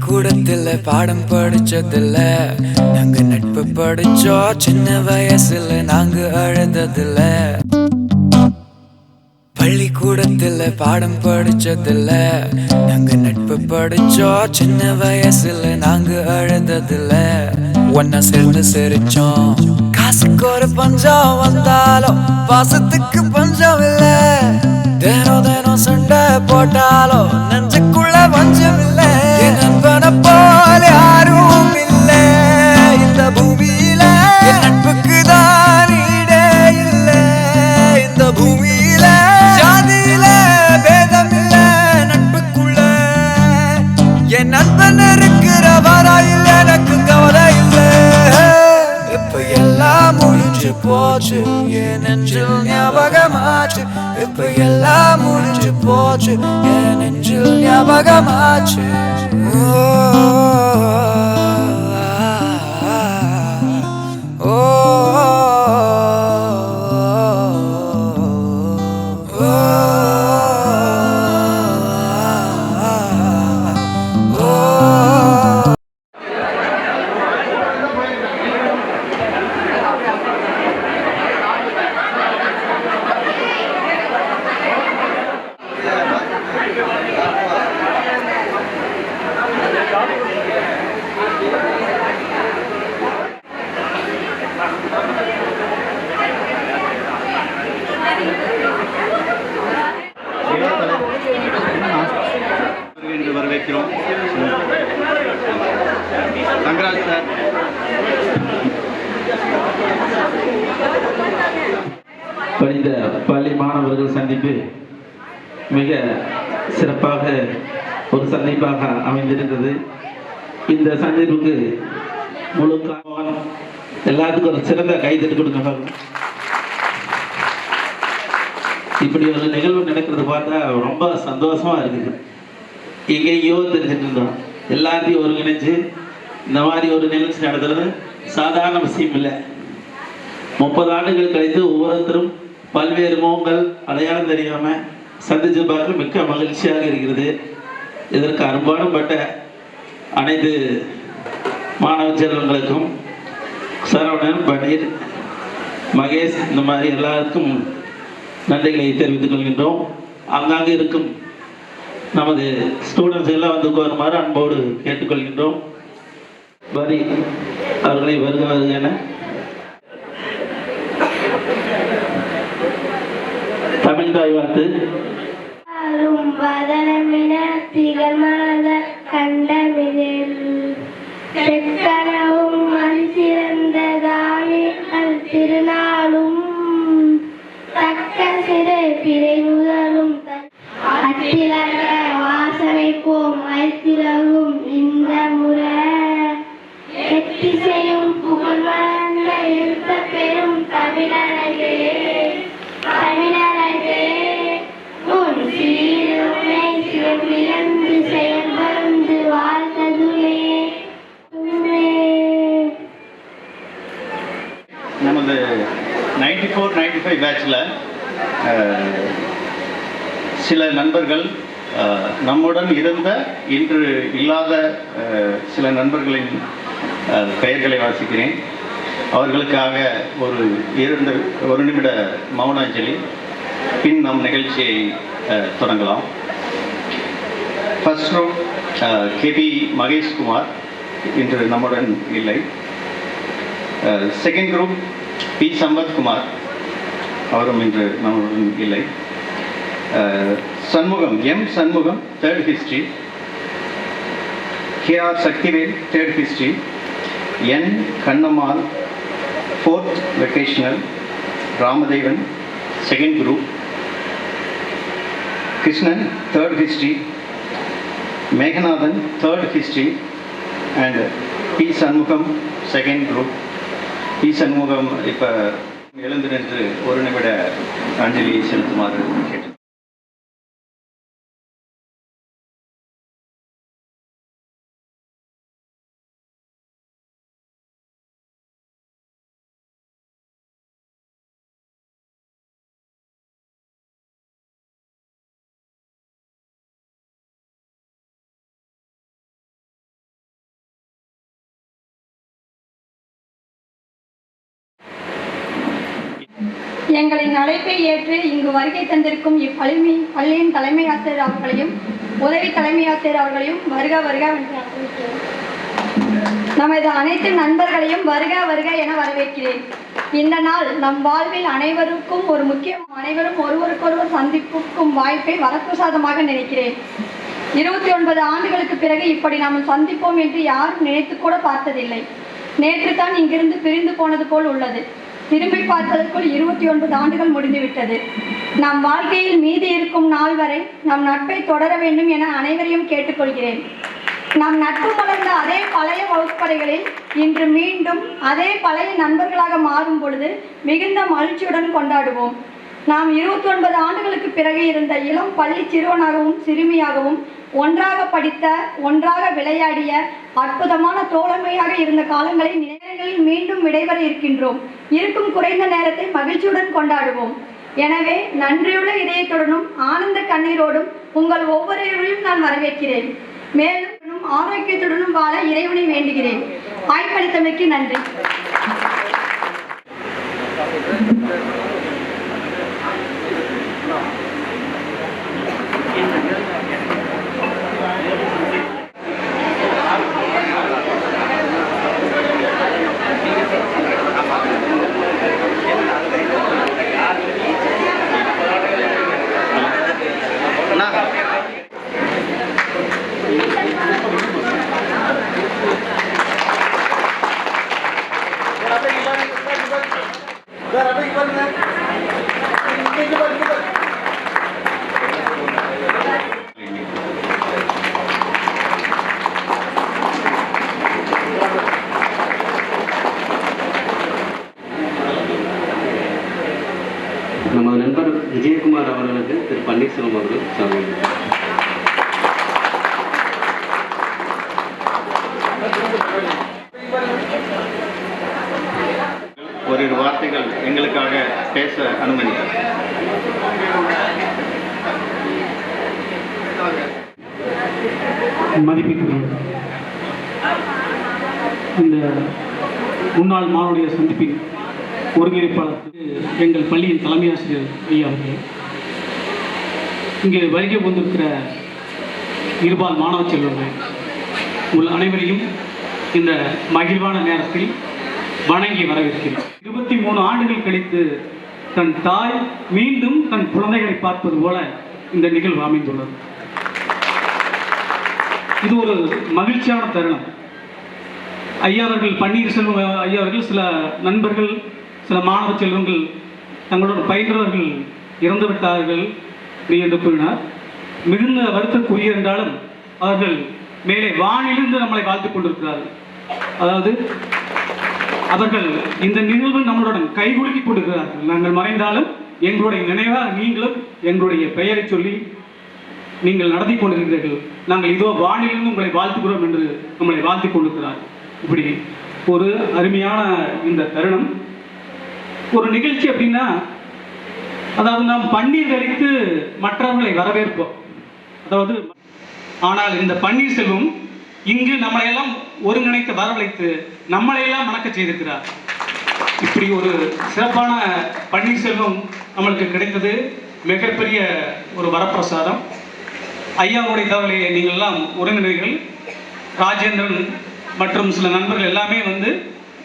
பள்ளிக்கூடத்துல பாடம் படிச்சதில்ல, நாங்க நட்பு படிச்சோம் சின்ன வயசுல நாங்க அழுததில்ல. பள்ளிக்கூடத்துல பாடம் படிச்சதில்ல, நாங்க நட்பு படிச்சோம் சின்ன வயசுல நாங்க அழுததில்ல. ஒன்னா சேர்ந்து சிரிச்சோம், காசுக்கு ஒரு பஞ்சம் வந்தாலும் பாசத்துக்கு பஞ்சம் இல்ல. தினம் தினம் சண்டை போட்டாலும் நெஞ்சுக்குள்ள பஞ்சம் இல்ல. என் நண்பனை போல யாரும் இல்ல இந்த பூமியில. என் நட்புக்கு தான் ஈடே இல்ல இந்த பூமியில. ஜாதியில பேதம் இல்ல நட்புக்குள்ள. என் நண்பன் இருக்கிற வரையில் எனக்கு கவலை இல்ல. இப்ப எல்லாம் முடிஞ்சு போச்சு, என் நெஞ்சில் ஞாபகமாச்சு. இப்ப எல்லாம் முடிஞ்சு போச்சு, என் நெஞ்சில் ஞாபகமாச்சு. வரவேற்கிறோம். தங்கராஜ் சார், படித்த பள்ளி மாணவர்கள் சந்திப்பு மிக சிறப்பாக ஒரு சந்திப்பாக அமைந்திருந்தது. இந்த சந்திப்புக்கு முழு எல்லாத்துக்கும் ஒரு சிறந்த கைதட்டு கொடுங்க. இப்படி ஒரு நிகழ்வு நடக்கிறது பார்த்தா ரொம்ப சந்தோஷமா இருக்குது. எங்கேயோ தெரிஞ்சுட்டு இருந்தோம், எல்லாத்தையும் ஒருங்கிணைச்சு இந்த மாதிரி ஒரு நிகழ்ச்சி நடத்துறது சாதாரண விஷயம் இல்லை. 30 ஆண்டுகள் கழித்து ஒவ்வொருத்தரும் பல்வேறு முகங்கள் அடையாளம் தெரியாம சந்திச்சு பார்க்க மிக்க மகிழ்ச்சியாக இருக்கிறது. இதற்கு அன்பானப்பட்ட அனைத்து மாணவ செல்வங்களுக்கும், சரவணன், பன்னீர், மகேஷ், இந்த மாதிரி எல்லாருக்கும் நன்றிகளை தெரிவித்துக் கொள்கின்றோம். அங்காங்க இருக்கும் நமது ஸ்டூடெண்ட்ஸ் எல்லாம் வந்து வருமாறு அன்போடு கேட்டுக்கொள்கின்றோம். வரி அவர்களை வருக வருக என தமிழ் தாய் வாழ்த்து. திருநாளும் தக்க சிறு பிறை முதலும் அத்திலக வாசமைப்போம் ஐத்திலகும் இந்த முறை எட்டி செய்யும் புகழ் வளர்ந்த இருத்த பெரும் தமிழரகே தமிழரகே உன் சீருமை சிறப்பிழந்து செயல்பருந்து வாழ்த்ததுமே. நமது 94-95 பேட்சில் சில நண்பர்கள் நம்முடன் இருந்த இன்று இல்லாத சில நண்பர்களின் பெயர்களை வாசிக்கிறேன். அவர்களுக்காக ஒரு நிமிட மௌன அஞ்சலி, பின் நம் நிகழ்ச்சியை தொடங்கலாம். ஃபர்ஸ்ட் ரூம் கேபி மகேஷ்குமார் இன்று நம்முடன் இல்லை. செகண்ட் குரூப் பி சம்பத்குமார், அவரும் இன்று நம்முடன் இல்லை. Shanmugam, M Shanmugam, third history. KR Sakthivel, third history. N Kannammal, fourth vocational. Ramadevan, second group. Krishnan, third history. Meganathan, third history. And P Shanmugam, second group. P Shanmugam இப்போ எழுந்து நின்று ஒரு நிமிட அஞ்சலி செலுத்துமாறு கேட்டு எங்களின் அழைப்பை ஏற்று இங்கு வருகை தந்திருக்கும் பள்ளியின் தலைமை ஆசிரியர் அவர்களையும் உதவி தலைமை ஆசிரியர் அவர்களையும் வருக வருக என்று வரவேற்கிறேன். நமது அனைத்து நண்பர்களையும் வருக வருக என வரவேற்கிறேன். இந்த நாள் நம் வாழ்வில் அனைவருக்கும் ஒரு முக்கியம். அனைவரும் ஒருவருக்கொருவர் சந்திப்புக்கும் வாய்ப்பை வரப்பிரசாதமாக நினைக்கிறேன். 29 ஆண்டுகளுக்கு பிறகு இப்படி நாம் சந்திப்போம் என்று யாரும் நினைத்து கூட பார்த்ததில்லை. நேற்று தான் இங்கிருந்து பிரிந்து போனது போல் உள்ளது. திரும்பி பார்ப்பதற்குள் 29 ஆண்டுகள் முடிந்துவிட்டது. நம் வாழ்க்கையில் மீதி இருக்கும் நாள் வரை நம் நட்பை தொடர வேண்டும் என அனைவரையும் கேட்டுக்கொள்கிறேன். நம் நட்பு மலர்ந்த அதே பழைய வகுப்பறைகளில் இன்று மீண்டும் அதே பழைய நண்பர்களாக மாறும் பொழுது மிகுந்த மகிழ்ச்சியுடன் கொண்டாடுவோம். நாம் 29 ஆண்டுகளுக்கு பிறகு இருந்த இளம் பள்ளி சிறுவனாகவும் சிறுமியாகவும் ஒன்றாக படித்த, ஒன்றாக விளையாடிய, அற்புதமான தோழமையாக இருந்த காலங்களை நேரங்களில் மீண்டும் விடைபெற இருக்கின்றோம். இருக்கும் குறைந்த நேரத்தை மகிழ்ச்சியுடன் கொண்டாடுவோம். எனவே நன்றியுள்ள இதயத்துடனும் ஆனந்த கண்ணீரோடும் உங்கள் ஒவ்வொருவரையும் நான் வரவேற்கிறேன். மேலும் ஆரோக்கியத்துடனும் வாழ இறைவனை வேண்டுகிறேன். வாய்ப்பளித்தமைக்கு நன்றி. நமது நண்பர் விஜயகுமார் அவர்களுக்கு திரு பன்னீர்செல்வம் அவர்கள் சாமி. ஓரிரு வார்த்தைகள் எங்களுக்காக பேச அனுமதி. மதிப்பிற்குரிய இந்த முன்னாள் மாணவருடைய சந்திப்பின் ஒருங்கிணைப்பாளர் எங்கள் பள்ளியின் தலைமை ஆசிரியர் ஐயா அவர்களே, இங்கே வருகை வந்திருக்கிற இருபால் மாணவ செல்வங்கள் உங்கள் அனைவரையும் இந்த மகிழ்வான நேரத்தில் வணங்கி வரவேற்கிறேன். 23 ஆண்டுகள் கழித்து தன் தாய் மீண்டும் தன் குழந்தைகளை பார்ப்பது போல இந்த நிகழ்வு அமைந்துள்ளது. இது ஒரு மகிழ்ச்சியான தருணம். ஐயா அவர்கள், பன்னீர்செல்வம் ஐயா அவர்கள், சில நண்பர்கள், சில மாணவ செல்வங்கள் தங்களோட பயின்றவர்கள் இறந்து விட்டார்கள் என்று கூறினார். மிகுந்த வருத்தக்குரிய என்றாலும் அவர்கள் மேலே வானிலிருந்து நம்மளை வாழ்த்துக் கொண்டிருக்கிறார்கள். அதாவது அவர்கள் இந்த நிகழ்வு நம்மளுடன் கைகுலுக்கி கொண்டிருக்கிறார்கள். நாங்கள் மறைந்தாலும் எங்களுடைய நினைவாக நீங்களும் எங்களுடைய பெயரை சொல்லி நீங்கள் நடத்தி கொண்டிருக்கிறீர்கள். நாங்கள் இதோ வானிலிருந்து உங்களை வாழ்த்துக்கிறோம் என்று நம்மளை வாழ்த்திக் கொண்டிருக்கிறார். இப்படி ஒரு அருமையான இந்த தருணம். ஒரு நிகழ்ச்சி அப்படின்னா, அதாவது நாம் பன்னீர் தெளித்து மற்றவர்களை வரவேற்போம். அதாவது ஆனால் இந்த பன்னீர்செல்வம் இங்கு நம்மளையெல்லாம் ஒருங்கிணைத்து வரவழைத்து நம்மளையெல்லாம் மணக்க செய்திருக்கிறார். இப்படி ஒரு சிறப்பான பன்னீர்செல்வம் நம்மளுக்கு கிடைத்தது மிகப்பெரிய ஒரு வரப்பிரசாதம். ஐயாவுடைய தகவலை நீங்கள் எல்லாம் ஒருங்கிணைகள் ராஜேந்திரன் மற்றும் சில நண்பர்கள் எல்லாமே வந்து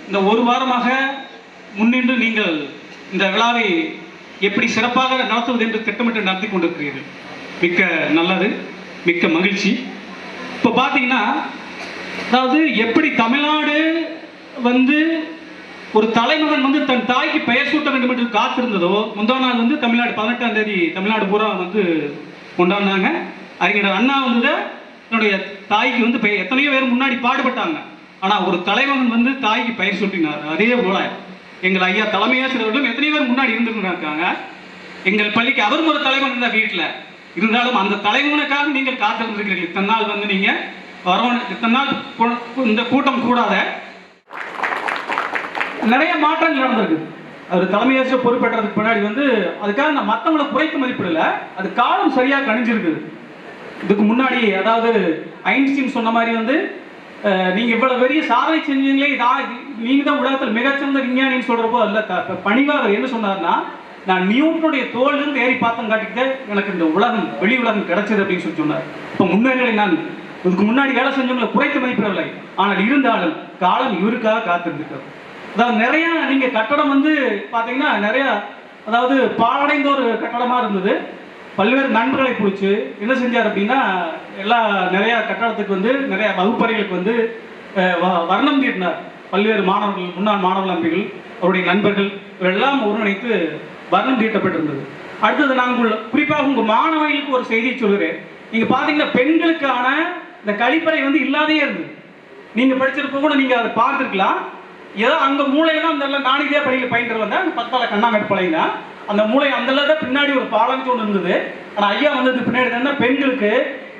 இந்த ஒரு வாரமாக முன்னின்று நீங்கள் இந்த விழாவை எப்படி சிறப்பாக நடத்துவது என்று திட்டமிட்டு நடத்தி கொண்டிருக்கிறீர்கள். மிக்க நல்லது, மிக்க மகிழ்ச்சி. இப்போ பார்த்தீங்கன்னா, அதாவது எப்படி தமிழ்நாடு வந்து ஒரு தலைமகன் வந்து தன் தாய்க்கு பெயர் சூட்ட வேண்டும் என்று காத்திருந்ததோ, முந்தா நாள் வந்து தமிழ்நாடு 18ஆம் தேதி தமிழ்நாடு பூரா வந்து கொண்டாடினாங்க. அறிஞர் அண்ணா வந்து தன்னுடைய தாய்க்கு வந்து எத்தனையோ பேர் முன்னாடி பாடுபட்டாங்க. ஆனால் ஒரு தலைமகன் வந்து தாய்க்கு பெயர் சூட்டினார். அதே போல எங்கள் ஐயா தலைமையாசிரியர்களும் எத்தனையோ பேர் முன்னாடி இருந்துருக்காங்க. எங்கள் பள்ளிக்கு அவரும் ஒரு தலைமகன் இருந்தால் வீட்டில் இருந்தாலும் அந்த தலைமகனுக்காக நீங்கள் காத்திருந்திருக்கிறீர்கள். இத்தனை நாள் வந்து நீங்கள் இத்தனை நாள் இந்த கூட்டம் கூடாத நிறைய மாற்றங்கள் நடந்திருக்கு. அவர் தலைமையாசிரியர் பொறுப்பேற்றதுக்கு பின்னாடி வந்து அதுக்காக நான் மற்றவங்களை குறைத்து மதிப்பிடல, அது காலம் சரியாக கணிஞ்சிருக்குது. இதுக்கு முன்னாடி அதாவது ஐன்ஸ்டீன் சொன்ன மாதிரி வந்து நீங்கள் இவ்வளவு பெரிய சாதனை செஞ்சீங்களே, நீங்கள் தான் உலகத்தில் மிகச்சிறந்த விஞ்ஞானின்னு சொல்கிறப்போ இல்லை, பணிவாக அவர் என்ன சொன்னார்னா, நான் நியூட்டனுடைய தோளிலிருந்து ஏறி பார்த்தேன் காட்டிக்கிட்டே எனக்கு இந்த உலகம் வெளி உலகம் கிடைச்சது அப்படின்னு சொல்லி சொன்னார். இப்போ முன்னேறி நான் இதுக்கு முன்னாடி வேலை செஞ்சவங்களை குறைத்து மதிப்பிடவில்லை, ஆனால் இருந்தாலும் காலம் இவருக்காக காத்திருந்துக்கிறது. அதாவது நிறைய நீங்கள் கட்டடம் வந்து பார்த்தீங்கன்னா நிறைய, அதாவது பாழடைந்த ஒரு கட்டடமாக இருந்தது. பல்வேறு நண்பர்களை பிடிச்சி என்ன செஞ்சார் அப்படின்னா நிறைய கட்டடத்துக்கு வந்து நிறைய வகுப்பறைகளுக்கு வந்து வர்ணம் தீட்டினார். பல்வேறு மாணவர்கள், முன்னாள் மாணவ நம்பிகள், அவருடைய நண்பர்கள் இவரெல்லாம் ஒருங்கிணைத்து வர்ணம் தீட்டப்பட்டிருந்தது. அடுத்தது நாங்கள் குறிப்பாக உங்கள் மாணவர்களுக்கு ஒரு செய்தியை சொல்கிறேன். நீங்கள் பார்த்தீங்கன்னா பெண்களுக்கான இந்த கழிப்பறை வந்து இல்லாதே இருந்தது. நீங்கள் படிச்சிருப்ப கூட நீங்கள் அதை பார்த்துருக்கலாம். ஏதோ அங்கே மூளையெல்லாம் அந்த நானும் இதே பள்ளியில் பயின்று வந்தேன், அந்த பக்கத்தில் கண்ணாங்கட்டு பழையினா அந்த மூளை அந்த தான் பின்னாடி ஒரு பாலஞ்சு ஒன்று இருந்தது. ஆனால் ஐயா வந்தது பின்னாடி தானே பெண்களுக்கு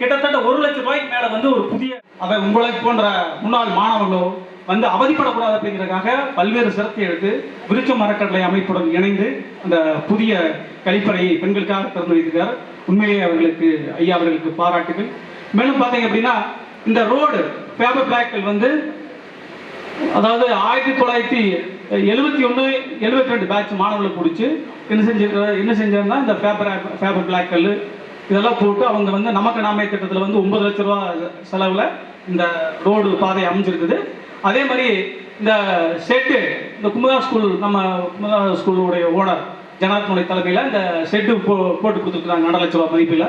கிட்டத்தட்ட 1 லட்சம் ரூபாய்க்கு மேலே வந்து ஒரு புதிய, அதை உங்களுக்கு போன்ற முன்னாள் மாணவர்களோ வந்து அவதிப்படக்கூடாது அப்படிங்கிறதுக்காக பல்வேறு சிரத்தை எடுத்து விருட்ச மரக்கட்டளை அமைப்புடன் இணைந்து அந்த புதிய கழிப்பறையை பெண்களுக்காக திறந்து வைத்திருக்கார். உண்மையிலேயே அவர்களுக்கு ஐயா அவர்களுக்கு பாராட்டுகள். மேலும் பார்த்தீங்க அப்படின்னா இந்த ரோடு பேப்பர் பிளாக்கள் வந்து அதாவது 1971 72 பேட்ச் மாணவர்களை பிடிச்சி என்ன செஞ்சாங்கன்னா இந்த பேப்பர் பிளாக்கள் இதெல்லாம் போட்டு அவங்க வந்து நமக்கு நாமே திட்டத்தில் வந்து 9 லட்ச ரூபா செலவில் இந்த ரோடு பாதை அமைஞ்சிருக்குது. அதே மாதிரி இந்த ஷெட்டு, இந்த குமுதா ஸ்கூல், நம்ம குமுதா ஸ்கூலுடைய ஓனர் ஜனார்த்தனுடைய தலைமையில் இந்த ஷெட்டு போட்டு கொடுத்துருக்குறாங்க 2 லட்ச ரூபா மதிப்பில்.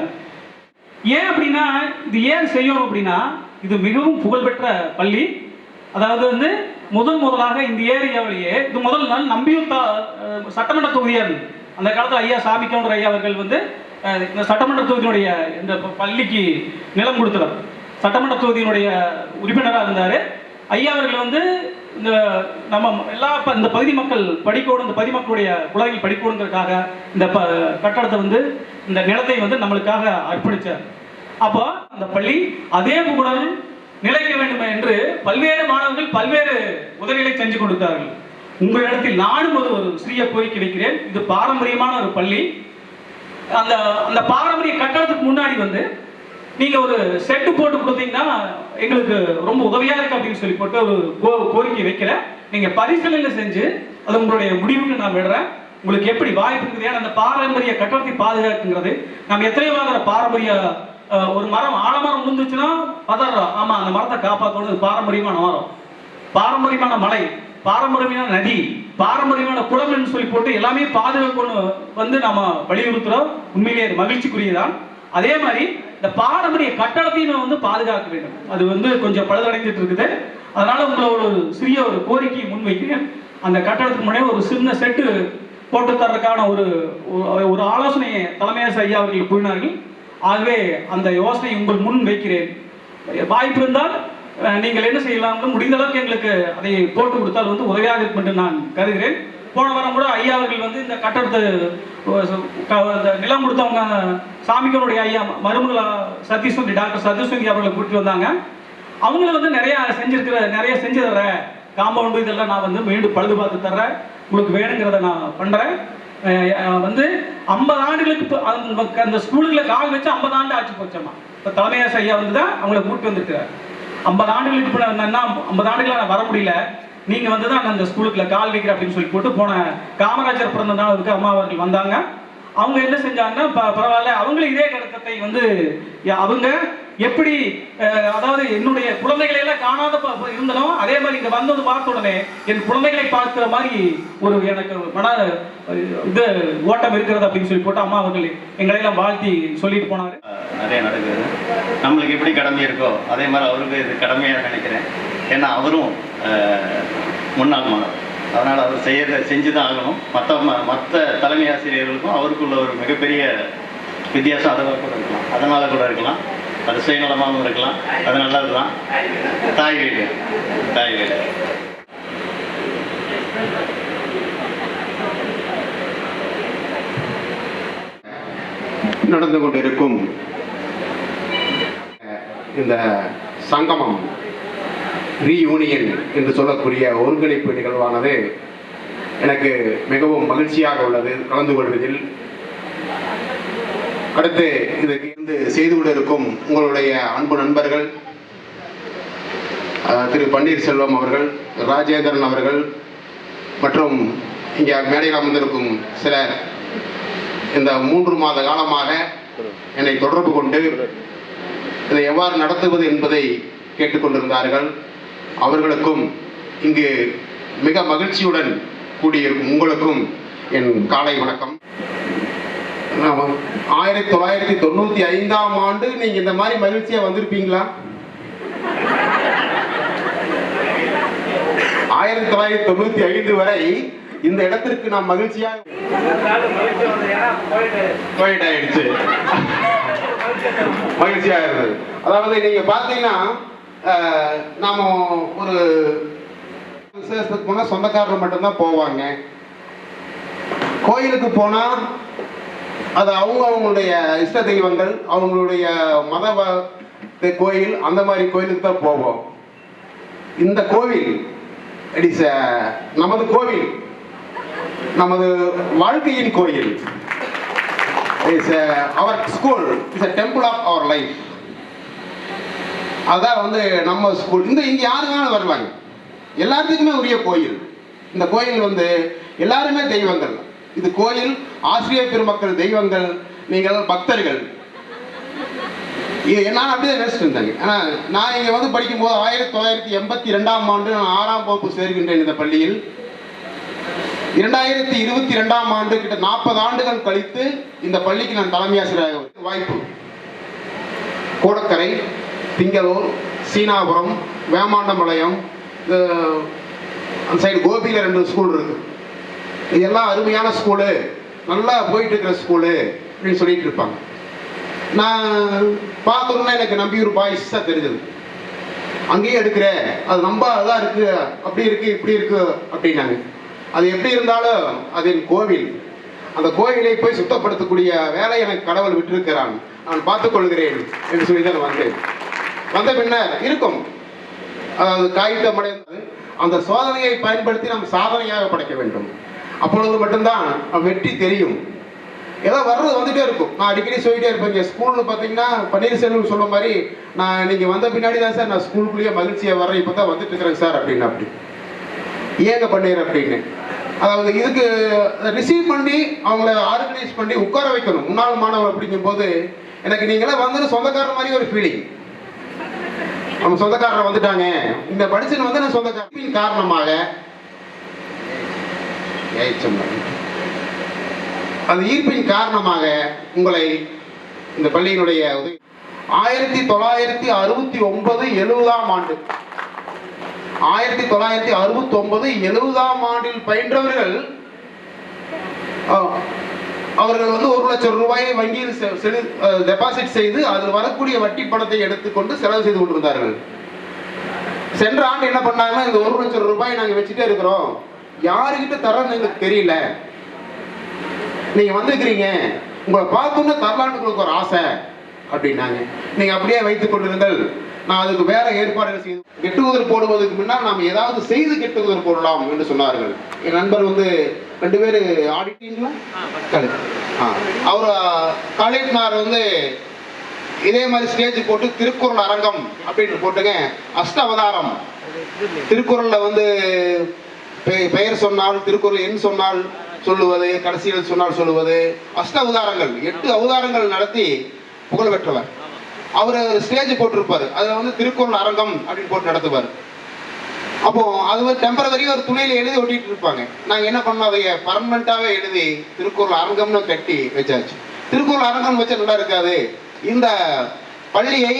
ஏன் அப்படின்னா இது ஏன் செய்யணும் அப்படின்னா இது மிகவும் புகழ்பெற்ற பள்ளி. அதாவது வந்து முதலாக இந்த ஏரியாவிலேயே இது முதல் நாள் நம்பியூர் சட்டமன்ற தொகுதியாக இருந்தது. அந்த காலத்தில் ஐயா சாமிக்கவுண்டர் ஐயா அவர்கள் வந்து இந்த சட்டமன்ற தொகுதியினுடைய இந்த பள்ளிக்கு நிலம் கொடுத்தார். சட்டமன்ற தொகுதியினுடைய உறுப்பினராக இருந்தார் ஐயா அவர்கள். வந்து இந்த நம்ம இந்த பகுதி மக்கள் படிக்கணும், இந்த பகுதி மக்களுடைய குழந்தைகள் படிக்கணுங்கிறதுக்காக இந்த கட்டடத்தை வந்து இந்த நிலத்தை வந்து நம்மளுக்காக அர்ப்பணித்தார். அப்போ அந்த பள்ளி அதே புகழ் நிலைக்க வேண்டும் என்று பல்வேறு மாணவர்கள் பல்வேறு உதவிகளை செஞ்சு கொடுத்தார்கள். உங்களிடத்தில் நானும் ஒரு சிறிய கோரிக்கை வைக்கிறேன். இது பாரம்பரியமான ஒரு பள்ளி. அந்த பாரம்பரிய கட்டடத்துக்கு முன்னாடி வந்து நீங்க ஒரு செட்டு போட்டு கொடுத்தீங்கன்னா எங்களுக்கு ரொம்ப உதவியா இருக்கு அப்படின்னு சொல்லி போட்டு ஒரு கோரிக்கை வைக்கிறேன். நீங்க பரிசீலனை செஞ்சு அது உங்களுடைய முடிவுக்கு நான் விடுறேன். உங்களுக்கு எப்படி வாய்ப்பு இருக்குது? ஏன்னா அந்த பாரம்பரிய கட்டடத்தை பாதுகாக்குங்கிறது நம்ம எத்தனையோ வாங்குற பாரம்பரிய ஒரு மரம் ஆலமரம் விழுந்துச்சுன்னா பதறோம். ஆமா, அந்த மரத்தை காப்பாற்றணும். பாரம்பரியமான மரம், பாரம்பரியமான மலை, பாரம்பரியமான நதி, பாரம்பரியமான குளம்னு சொல்லி போட்டு எல்லாமே பாதுகாக்கணும் வந்து நம்ம வலியுறுத்துறோம். உண்மையிலேயே மகிழ்ச்சிக்குரியதான். அதே மாதிரி இந்த பாரம்பரிய கட்டடத்தையும் வந்து பாதுகாக்க வேண்டும். அது வந்து கொஞ்சம் பழுதடைஞ்சிட்டு இருக்குது. அதனால உங்களை ஒரு சிறிய ஒரு கோரிக்கையை முன்வைக்கிறேன். அந்த கட்டடத்துக்கு முன்னாடி ஒரு சின்ன செட்டு போட்டு தர்றதுக்கான ஒரு ஆலோசனையை தலைமையாசிரியர் ஐயா அவர்கள் கூறினார்கள். ஆகவே அந்த யோசனை உங்கள் முன் வைக்கிறேன். வாய்ப்பு இருந்தால் நீங்கள் என்ன செய்யலாம், முடிந்த அளவுக்கு எங்களுக்கு அதை போட்டு கொடுத்தால் வந்து உதவியாக இருக்கும் என்று நான் கருதுகிறேன். போன வாரம் கூட ஐயா அவர்கள் வந்து இந்த கட்டடத்தை நிலம் கொடுத்தவங்க சாமிக்கனுடைய ஐயா மருமகள சதீஸ்வந்தி, டாக்டர் சதீஸ்வந்தி அவர்களை கூட்டிட்டு வந்தாங்க. அவங்கள வந்து நிறைய செஞ்சு தர்றேன், காம்பவுண்டு இதெல்லாம் நான் வந்து மீண்டும் பழுது பார்த்து தர்றேன், உங்களுக்கு வேணுங்கிறத நான் பண்ணுறேன். வந்து 50 ஆண்டுகளுக்கு அந்த ஸ்கூலுக்குள்ள கால் வச்சு 50 ஆண்டு ஆட்சி போச்சம்மா. இப்போ தலைமையாசிரியர் ஐயா வந்து தான் அவங்கள கூப்பிட்டு வந்துருக்கிறார். 50 ஆண்டுகளுக்கு இப்போ என்னன்னா 50 ஆண்டுகளாக நான் வர முடியல, நீங்கள் வந்து தான் அந்த ஸ்கூலுக்குள்ள கால் வைக்கிற அப்படின்னு சொல்லி போட்டு போன காமராஜர் பிறந்த நாள் இருக்கு அம்மா அவர்கள் வந்தாங்க. அவங்க என்ன செஞ்சாங்கன்னா பரவாயில்ல, அவங்களும் இதே கருத்தத்தை வந்து அவங்க எப்படி அதாவது என்னுடைய குழந்தைகளை எல்லாம் காணாத இருந்தாலும் அதே மாதிரி இங்கே வந்தது பார்த்த உடனே என் குழந்தைகளை பார்க்கிற மாதிரி ஒரு எனக்கு மன இது ஓட்டம் இருக்கிறது அப்படின்னு சொல்லி போட்டு அம்மா அவர்கள் எங்களையெல்லாம் வாழ்த்தி சொல்லிட்டு போனார். நிறைய நடக்குது. நம்மளுக்கு எப்படி கடமை இருக்கோ அதே மாதிரி அவருக்கு இது கடமையாக நினைக்கிறேன். ஏன்னா அவரும் முன்னாள் மாணவர், அதனால் அவர் செஞ்சு தான் ஆகணும். மற்ற தலைமை ஆசிரியர்களுக்கும் அவருக்குள்ள ஒரு மிகப்பெரிய வித்தியாசம் அதனால் கூட இருக்கலாம். அது சுயநலமாகவும் இருக்கலாம். அது நல்லது தான். தாய் வீடு நடந்து கொண்டிருக்கும் இந்த சங்கமம் ரீயூனியன் என்று சொல்லக்கூடிய ஒருங்கிணைப்பு நிகழ்வானது எனக்கு மிகவும் மகிழ்ச்சியாக உள்ளது கலந்து கொள்வதில். அடுத்து இதுக்கு செய்து கொண்டிருக்கும் உங்களுடைய அன்பு நண்பர்கள் திரு பன்னீர்செல்வம் அவர்கள், ராஜேந்திரன் அவர்கள் மற்றும் இங்கே மேடையில் அமர்ந்திருக்கும் சில இந்த 3 மாத காலமாக என்னை தொடர்பு கொண்டு இதை எவ்வாறு நடத்துவது என்பதை கேட்டுக்கொண்டிருந்தார்கள். அவர்களுக்கும் இங்கு மிக மகிழ்ச்சியுடன் கூடியிருக்கும் உங்களுக்கும் என் காலை வணக்கம். 1995ஆம் ஆண்டு நீங்க இந்த மாதிரி மகிழ்ச்சியா வந்திருப்பீங்களா? 1995 வரை இந்த இடத்திற்கு நாம் மகிழ்ச்சியா ஆயிடுச்சு. மகிழ்ச்சியா இருந்தது. அதாவது நீங்க பாத்தீங்கன்னா நாம ஒரு விசேஷத்துக்கு போனா சொந்தக்காரர் மட்டும்தான் போவாங்க. கோயிலுக்கு போனா அது அவங்களுடைய இஷ்ட தெய்வங்கள், அவங்களுடைய மத கோயில், அந்த மாதிரி கோயிலுக்கு தான் போவோம். இந்த கோவில் நமது கோவில், நமது வாழ்க்கையின் கோயில். Our school is a temple of our life. அதான் வந்து நம்ம ஸ்கூல். இங்க யாரு வேணாலும் வருவாங்க, எல்லாத்துக்குமே உரிய கோயில். இந்த கோயில் வந்து எல்லாருமே தெய்வங்கள். இது கோயில், ஆசிரியர் பெருமக்கள் தெய்வங்கள், நீங்கள் பக்தர்கள். இது நான் அப்படியே நினைச்சிட்டு இருந்தேங்க. ஆனால் நான் இங்கே வந்து படிக்கும்போது 1982ஆம் ஆண்டு நான் 6ஆம் வகுப்பு சேர்கின்றேன் இந்த பள்ளியில். 2022ஆம் ஆண்டு கிட்ட 40 ஆண்டுகள் கழித்து இந்த பள்ளிக்கு நான் தலைமை ஆசிரியராக வாய்ப்பு. கோடக்கரை, திங்களூர், சீனாபுரம், வேமாண்டம்பாளையம், அந்த சைடு கோபியில் 2 ஸ்கூல் இருக்கு. இதெல்லாம் அருமையான ஸ்கூலு, நல்லா போயிட்டு இருக்கிற ஸ்கூலு அப்படின்னு சொல்லிட்டு இருப்பாங்க. நான் பார்த்தோன்னா எனக்கு நம்பியூர் பாய்ஸாக தெரிஞ்சது. அங்கேயே எடுக்கிறேன், அது நம்ம அதான் இருக்கு, அப்படி இருக்கு, இப்படி இருக்கு அப்படின்னாங்க. அது எப்படி இருந்தாலும் அது என் கோவில். அந்த கோவிலை போய் சுத்தப்படுத்தக்கூடிய வேலை எனக்கு கடவுள் விட்டிருக்கிறான், நான் பார்த்துக்கொள்கிறேன் என்று சொல்லி தான் வந்தேன். வந்த பின்னர் இருக்கும் அதாவது காகிதமடைந்தது. அந்த சோதனையை பயன்படுத்தி நம்ம சாதனையாக படைக்க வேண்டும். அப்பொழுது மட்டும்தான் வெற்றி தெரியும். ஏதோ வர்றது வந்துட்டே இருக்கும். நான் அடிக்கடி சொல்லிட்டே இருப்பேன். ஸ்கூல்னு பார்த்தீங்கன்னா பன்னீர்செல்வம் சொல்ல மாதிரி, நான் நீங்கள் வந்த பின்னாடி தான் சார் நான் ஸ்கூலுக்குள்ளேயே மகிழ்ச்சியாக வர்றேன், இப்போ தான் வந்துட்டு இருக்கிறேன் சார் அப்படின்னு. அப்படி ஏங்க பண்ணீர் அப்படின்னு. அதாவது இதுக்கு ரிசீவ் பண்ணி அவங்கள ஆர்கனைஸ் பண்ணி உட்கார வைக்கணும். முன்னாள் மாணவர் அப்படிங்கும்போது எனக்கு நீங்களாம் வந்து சொந்தக்காரர் மாதிரி ஒரு ஃபீலிங். நம்ம சொந்தக்காரர் வந்துட்டாங்க, இந்த படிச்சுன்னு வந்து நான் சொந்தக்காரன் காரணமாக அந்த ஈர்ப்பின் காரணமாக உங்களை இந்த பள்ளியினுடைய 1969 70ஆம் ஆண்டு 1969 70ஆம் ஆண்டில் பயின்றவர்கள் அவர்கள் வந்து 1 லட்சம் ரூபாயை வங்கியில் டெபாசிட் செய்து அதில் வரக்கூடிய வட்டி பணத்தை எடுத்துக்கொண்டு செலவு செய்து கொண்டிருந்தார்கள். சென்ற ஆண்டு என்ன பண்ணாங்கன்னா, இந்த 1 லட்சம் ரூபாய் நாங்கள் வச்சுட்டே இருக்கிறோம், யாருக்கிட்ட தரன்னு எங்களுக்கு தெரியல, நீங்க வந்திருக்கிறீங்க, உங்களை பார்த்தோன்னா தரலான்னு உங்களுக்கு ஒரு ஆசை அப்படின்னாங்க. நீங்க அப்படியே வைத்துக் கொண்டிருங்கள், நான் அதுக்கு வேற ஏற்பாடுகள் செய்து கெட்டுகுதல் போடுவதற்கு முன்னால் நாம் ஏதாவது செய்து கெட்டுகுதல் போடலாம் என்று சொன்னார்கள். என் நண்பர் வந்து 2 பேர் ஆடிட்டீங்களா, அவர் காலேஜ்னார் வந்து இதே மாதிரி ஸ்டேஜ் போட்டு திருக்குறள் அரங்கம் அப்படின்னு போட்டுங்க. அஷ்டாவதாரம் திருக்குறள்ல வந்து பெயர் சொன்னால், திருக்குறள் எண் சொன்னால் சொல்லுவது, கடைசியில் சொன்னால் சொல்லுவது, அவதாரங்கள் 8 அவதாரங்கள் நடத்தி புகழ் பெற்றவர். அவர் ஸ்டேஜ் போட்டிருப்பாரு, அதில் வந்து திருக்குறள் அரங்கம் அப்படின்னு போட்டு நடத்துவார். அப்போ அது வந்து டெம்பரவரி ஒரு துணையில எழுதி ஒட்டிட்டு இருப்பாங்க. நாங்கள் என்ன பண்ணோம், அதை பர்மனண்டாவே எழுதி திருக்குறள் அரங்கம்னு கட்டி வச்சாச்சு. திருக்குறள் அரங்கம் வச்சா நல்லா இருக்காது. இந்த பள்ளியை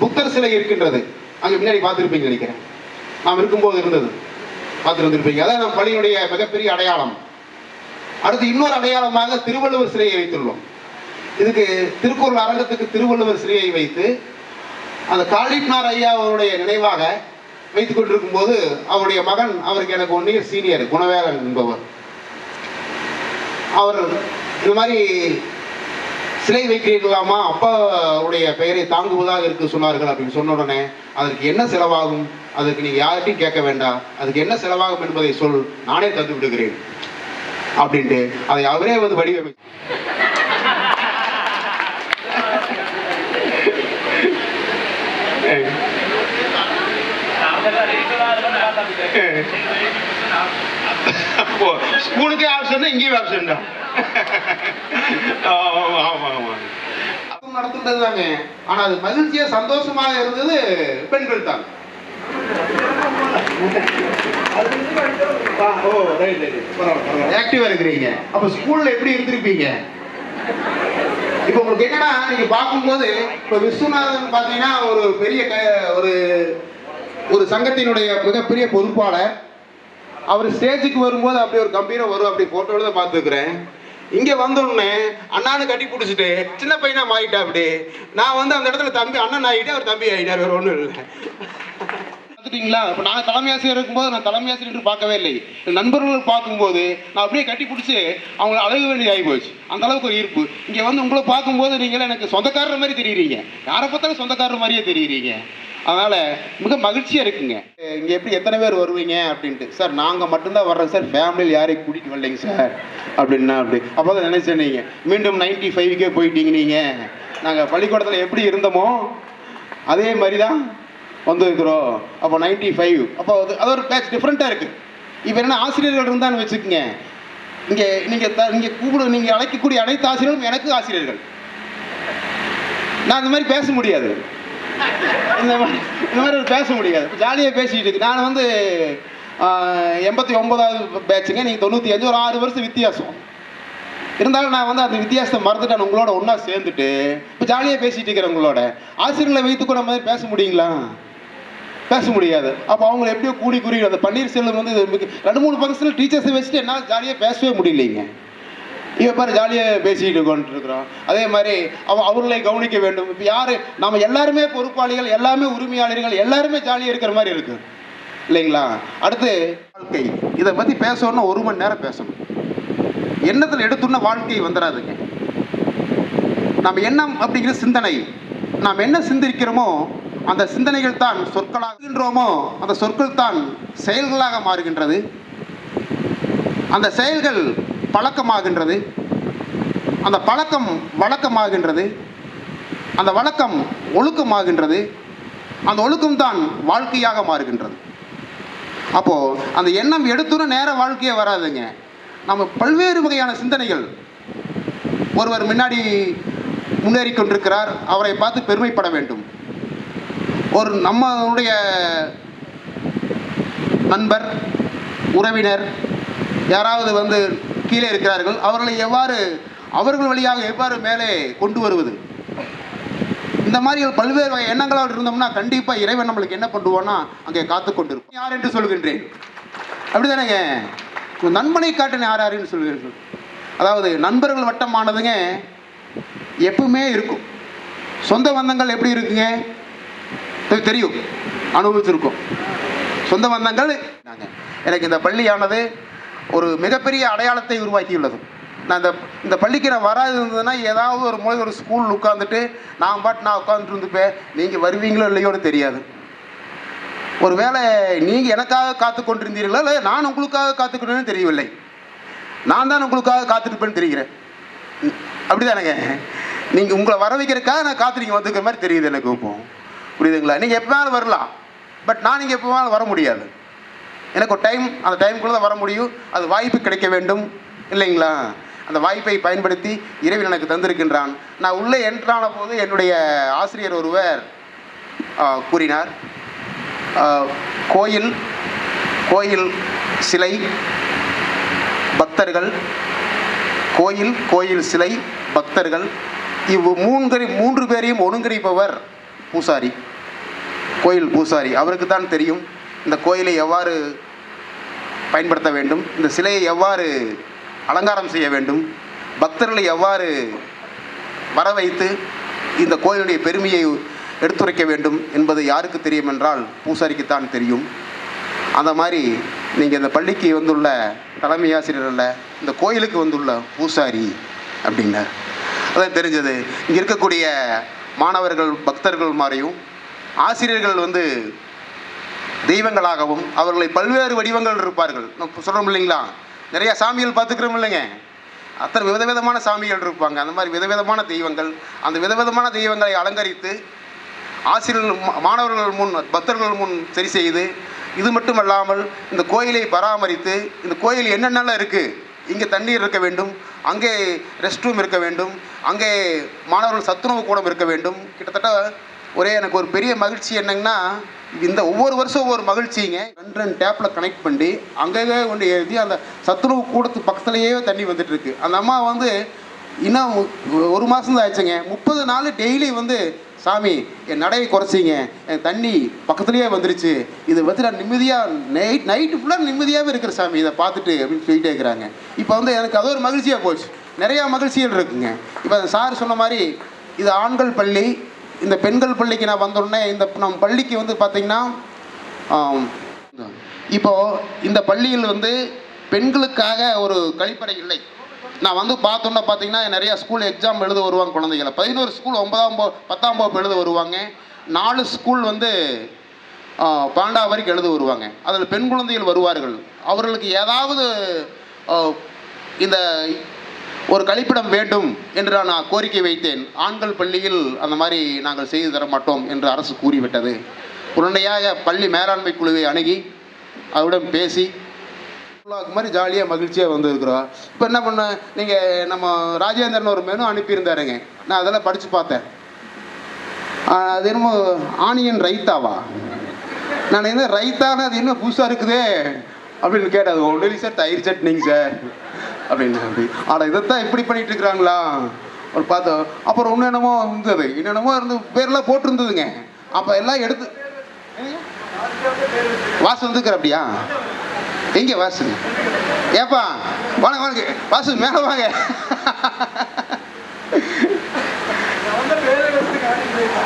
புத்தர் சிலை இருக்கின்றது, அங்கே முன்னாடி பார்த்துருப்பீங்க நினைக்கிறேன், நாம் இருக்கும்போது இருந்தது, பார்த்துருந்துருப்பீங்க. அதான் நம்ம பள்ளியினுடைய மிகப்பெரிய அடையாளம். அடுத்து இன்னொரு அடையாளமாக திருவள்ளுவர் சிலையை வைத்துள்ளோம். இதுக்கு திருக்குறள் அரங்கத்துக்கு திருவள்ளுவர் சிலையை வைத்து அந்த காளிப்னார் ஐயா அவருடைய நினைவாக வைத்துக் கொண்டிருக்கும் போது அவருடைய மகன், அவருக்கு எனக்கு 1 இயர் சீனியர், குணவேலன் என்பவர், அவர் இந்த மாதிரி சிலை வைக்கிறீர்களாமா, அப்பாவுடைய பெயரை தாங்குவதாக இருக்கு சொன்னார்கள் அப்படின்னு சொன்ன உடனே, அதற்கு என்ன செலவாகும், அதுக்கு நீங்க யார்கிட்டையும் கேட்க வேண்டாம், அதுக்கு என்ன செலவாகும் என்பதை சொல், நானே தந்து விடுகிறேன் அப்படின்ட்டு அதை அவரே வந்து வடிவமைச்சு ஸ்கூலுக்கே ஆப்ஷன், இங்கேயும் ஆப்ஷன் தான். நடத்துறது தாங்க. ஆனா அது மகிழ்ச்சியா சந்தோஷமாக இருந்தது பெண்கள் தான். ஆக்டிவா இருக்கிறீங்க. அப்ப ஸ்கூல்ல எப்படி இருந்திருப்பீங்க? இப்ப உங்களுக்கு என்னன்னா, நீங்க பார்க்கும்போது இப்ப விஸ்வநாதன் பாத்தீங்கன்னா ஒரு பெரிய ஒரு சங்கத்தினுடைய மிகப்பெரிய பொறுப்பாளர். அவர் ஸ்டேஜுக்கு வரும்போது அப்படி ஒரு கம்பீரம் வரும். அப்படி போட்டோல தான் பார்த்துக்கிறேன். இங்க வந்தோடனே அண்ணானு கட்டி பிடிச்சிட்டு சின்ன பையனா மாறிட்டா. அப்படி நான் வந்து அந்த இடத்துல தம்பி அண்ணன் ஆகிட்டேன், அவர் தம்பி ஆகிட்டார். வேற ஒன்றும் இல்லை. பார்த்துட்டீங்களா? இப்போ நான் தலைமை ஆசிரியர் இருக்கும்போது நான் தலைமை ஆசிரியர் பார்க்கவே இல்லை. நண்பர்கள் பார்க்கும்போது நான் அப்படியே கட்டி பிடிச்சி அவங்களை அழக வேண்டிய ஆகி போச்சு. அந்த அளவுக்கு ஒரு ஈர்ப்பு. இங்கே வந்து உங்களை பார்க்கும்போது நீங்கள் எனக்கு சொந்தக்காரர் மாதிரி தெரியுறீங்க. யாரை பார்த்தாலும் சொந்தக்காரர் மாதிரியே தெரியுறீங்க. அதனால் மிக மகிழ்ச்சியாக இருக்குங்க. இங்கே எப்படி எத்தனை பேர் வருவீங்க அப்படின்ட்டு. சார் நாங்கள் மட்டும்தான் வர்றோம் சார், ஃபேமிலியில் யாரையும் கூட்டிகிட்டு வரலைங்க சார் அப்படின்னா. அப்படி அப்போ தான் நினைச்சேன், நீங்கள் மீண்டும் 95க்கே போயிட்டீங்க. நீங்கள் நாங்கள் பள்ளிக்கூடத்தில் எப்படி இருந்தோமோ அதே மாதிரி தான் வந்துருக்குறோம். அப்போ 95. அப்போ அது ஒரு பேட்ச் டிஃப்ரெண்ட்டாக இருக்குது. இப்போ என்ன ஆசிரியர்கள் இருந்தான்னு வச்சுக்கோங்க. இங்கே நீங்கள் அழைக்கக்கூடிய அனைத்து ஆசிரியர்களும் எனக்கு ஆசிரியர்கள். நான் இந்த மாதிரி பேச முடியாது. இந்த மாதிரி பேச முடியாது. ஜாலியாக பேசிகிட்டு இருக்கு. நான் வந்து 89வது பேட்சுங்க. நீங்கள் 95. ஒரு 6 வருஷம் வித்தியாசம் இருந்தாலும் நான் வந்து அந்த வித்தியாசத்தை மறந்துட்டேன். உங்களோட ஒன்றா சேர்ந்துட்டு இப்போ ஜாலியாக பேசிகிட்டு இருக்கிறேன். உங்களோட ஆசிரியர்களை வைத்துக்கூட நம்ம மாதிரி பேச முடியுங்களா? பேச முடியாது. அப்போ அவங்களை எப்படியோ கூடி அந்த பன்னீர்செல்வம் வந்து 2-3 ஃபங்க்ஷனில் டீச்சர்ஸை வச்சுட்டு என்னால் ஜாலியாக பேசவே முடியலைங்க. இப்போ பாரு ஜாலியாக பேசிக்கிட்டு கொண்டுருக்குறோம். அதே மாதிரி அவர்களை கவனிக்க வேண்டும். இப்போ யார் நம்ம எல்லாருமே பொறுப்பாளிகள், எல்லாமே உரிமையாளர்கள், எல்லாருமே ஜாலியாக இருக்கிற மாதிரி இருக்குது இல்லைங்களா? அடுத்து வாழ்க்கை. இதை பற்றி பேசணும்னா 1 மணி நேரம் பேசணும். எண்ணத்தில் எடுத்துன்னா வாழ்க்கை வந்துடாதுங்க. நம்ம எண்ணம் அப்படிங்கிற சிந்தனை. நாம் என்ன சிந்திக்கிறோமோ அந்த சிந்தனைகள் தான் சொற்களாகின்றோமோ அந்த சொற்கள் தான் செயல்களாக மாறுகின்றது. அந்த செயல்கள் பழக்கமாகின்றது. அந்த பழக்கம் வழக்கமாகின்றது. அந்த வழக்கம் ஒழுக்கமாகின்றது. அந்த ஒழுக்கம் தான் வாழ்க்கையாக மாறுகின்றது. அப்போது அந்த எண்ணம் எடுத்துன்னு நேர வாழ்க்கையே வராதுங்க. நம்ம பல்வேறு வகையான சிந்தனைகள். ஒருவர் முன்னாடி முன்னேறி கொண்டிருக்கிறார், அவரை பார்த்து பெருமைப்பட வேண்டும். ஒரு நம்மளுடைய நண்பர் உறவினர் யாராவது வந்து கீழே இருக்கிறார்கள், அவர்கள் வழியாக எவ்வாறு மேலே கொண்டு வருவது, இந்த மாதிரி பல்வேறு வகை எண்ணங்களோடு இருந்தோம்னா கண்டிப்பாக இறைவன் நம்மளுக்கு என்ன பண்ணுவோன்னா அங்கே காத்து கொண்டிருக்கும். யார் என்று சொல்கின்றேன், அப்படி தானேங்க? நண்பனை காட்டின யாருன்னு சொல்கிறேன். அதாவது நண்பர்கள் வட்டமானதுங்க எப்பவுமே இருக்கும். சொந்த பந்தங்கள் எப்படி இருக்குங்க தெரியும், அனுபவிச்சிருக்கோம். சொந்த பந்தங்கள் எனக்கு இந்த பள்ளியானது ஒரு மிகப்பெரிய அடையாளத்தை உருவாக்கியுள்ளது. நான் இந்த பள்ளிக்கு நான் வராது இருந்ததுன்னா ஏதாவது ஒரு மூலை ஒரு ஸ்கூல் உட்காந்துட்டு நான் உட்காந்துட்டு இருந்துப்பேன். நீங்கள் வருவீங்களோ இல்லையோன்னு தெரியாது. ஒரு வேளை நீங்கள் எனக்காக காத்து கொண்டிருந்தீர்களா இல்லை நான் உங்களுக்காக காத்துக்கணும்னு தெரியவில்லை. நான் தான் உங்களுக்காக காத்துருப்பேன்னு தெரிகிறேன். அப்படி தானேங்க? நீங்கள் உங்களை வர வைக்கிறதுக்காக நான் காத்து நீங்கள் வந்துக்கிற மாதிரி தெரியுது எனக்கு. இப்போ புரியுதுங்களா? நீங்கள் எப்போ வேணாலும் வரலாம், பட் நான் நீங்கள் எப்போ வேணாலும் வர முடியாது. எனக்கு ஒரு டைம், அந்த டைமுக்குள்ளே தான் வர முடியும். அது வாய்ப்பு கிடைக்க வேண்டும் இல்லைங்களா? அந்த வாய்ப்பை பயன்படுத்தி இறைவன் எனக்கு தந்திருக்கின்றான். நான் உள்ளே என்ட்ரான போது என்னுடைய ஆசிரியர் ஒருவர் கூறினார், கோயில் சிலை பக்தர்கள், கோயில் சிலை பக்தர்கள், மூன்று பேரையும் ஒருங்கிணைப்பவர் பூசாரி, கோயில் பூசாரி. அவருக்கு தான் தெரியும் இந்த கோயிலை எவ்வாறு பயன்படுத்த வேண்டும், இந்த சிலையை எவ்வாறு அலங்காரம் செய்ய வேண்டும், பக்தர்களை எவ்வாறு வர வைத்து இந்த கோயிலுடைய பெருமையை எடுத்துரைக்க வேண்டும் என்பது யாருக்கு தெரியும் என்றால் பூசாரிக்குத்தான் தெரியும். அந்த மாதிரி நீங்கள் இந்த பள்ளிக்கு வந்துள்ள தலைமை ஆசிரியர் அல்ல, இந்த கோயிலுக்கு வந்துள்ள பூசாரி அப்படின்னார். அதான் தெரிஞ்சது. இங்கே இருக்கக்கூடிய மாணவர்கள் பக்தர்கள் மாதிரியும் ஆசிரியர்கள் வந்து தெய்வங்களாகவும் அவர்களை பல்வேறு வடிவங்கள் இருப்பார்கள். நம்ம சொல்கிறோம் இல்லைங்களா, நிறையா சாமிகள் பார்த்துக்கிறோம் இல்லைங்க, அத்தனை விதவிதமான சாமிகள் இருப்பாங்க. அந்த மாதிரி விதவிதமான தெய்வங்கள், அந்த விதவிதமான தெய்வங்களை அலங்கரித்து ஆசிரியர்கள் மாணவர்கள் முன் பக்தர்கள் முன் சரி செய்து, இது மட்டுமல்லாமல் இந்த கோயிலை பராமரித்து இந்த கோயில் என்னென்னலாம் இருக்குது இங்கே தண்ணீர் இருக்க வேண்டும், அங்கே ரெஸ்ட் ரூம் இருக்க வேண்டும், அங்கே மாணவர்கள் சத்துணவு கூடம் இருக்க வேண்டும். கிட்டத்தட்ட எனக்கு ஒரு பெரிய மகிழ்ச்சி என்னங்கன்னா, இந்த ஒவ்வொரு வருஷம் ஒவ்வொரு மகிழ்ச்சிங்க. 2 டேப்பில் கனெக்ட் பண்ணி அங்கங்கே கொண்டு எழுதி அந்த சத்துணவு கூடத்துக்கு பக்கத்துலேயே தண்ணி வந்துட்டுருக்கு. அந்த அம்மா வந்து இன்னும் 1 மாதம் தான் ஆச்சுங்க, 30 நாள் டெய்லி வந்து சாமி என் நடையை குறைச்சிங்க, என் தண்ணி பக்கத்துலேயே வந்துருச்சு, இதை வந்து நான் நிம்மதியாக நைட்டு ஃபுல்லாக நிம்மதியாகவே இருக்கிற சாமி இதை பார்த்துட்டு அப்படின்னு சொல்லிகிட்டே இருக்கிறாங்க. இப்போ வந்து எனக்கு அது ஒரு மகிழ்ச்சியாக போச்சு. நிறையா மகிழ்ச்சிகள் இருக்குங்க. இப்போ சார் சொன்ன மாதிரி இது ஆண்கள் பள்ளி. இந்த பெண்கள் பள்ளிக்கு நான் வந்தோடனே இந்த நம்ம பள்ளிக்கு வந்து பார்த்திங்கன்னா இப்போது இந்த பள்ளியில் வந்து பெண்களுக்காக ஒரு கழிப்பறை இல்லை. நான் வந்து பார்த்தோன்னா பார்த்தீங்கன்னா நிறையா ஸ்கூல் எக்ஸாம் எழுத வருவாங்க குழந்தைகளை. 11 ஸ்கூல் 9ஆம் 10ஆம் வகுப்பு எழுத வருவாங்க. 4 ஸ்கூல் வந்து 12ஆம் வரைக்கும் எழுத வருவாங்க. அதில் பெண் குழந்தைகள் வருவார்கள். அவர்களுக்கு ஏதாவது இந்த ஒரு கழிப்பிடம் வேண்டும் என்று நான் கோரிக்கை வைத்தேன். ஆண்கள் பள்ளியில் அந்த மாதிரி நாங்கள் செய்து தர மாட்டோம் என்று அரசு கூறிவிட்டது. உடனடியாக பள்ளி மேலாண்மை குழுவை அணுகி அவரிடம் பேசி மாதிரி ஜாலியாக மகிழ்ச்சியாக வந்துருக்குறோம். இப்போ என்ன பண்ண, நீங்கள் நம்ம ராஜேந்திரன் ஒரு மெனு அனுப்பியிருந்தாருங்க, நான் அதெல்லாம் படித்து பார்த்தேன். அது என்னமோ ஆனியன் ரைத்தாவா, நான் என்ன ரைத்தானா அது என்ன புதுசாக இருக்குதே அப்படின்னு கேட்டேன். அது ஒன்லி சார் தயிர் சட்னிங்க சார் அப்படின்னு. ஆனால் இதைத்தான் இப்படி பண்ணிட்டு இருக்கிறாங்களா ஒரு பார்த்தோம். அப்புறம் இன்னும் என்னமோ இருந்தது, என்னென்னமோ இருந்து பேரெல்லாம் போட்டிருந்ததுங்க. அப்போ எல்லாம் எடுத்து வாசு வந்துருக்குற அப்படியா, எங்கே வாசு ஏப்பா வாங்க வாங்க வாசு மேலே வாங்க.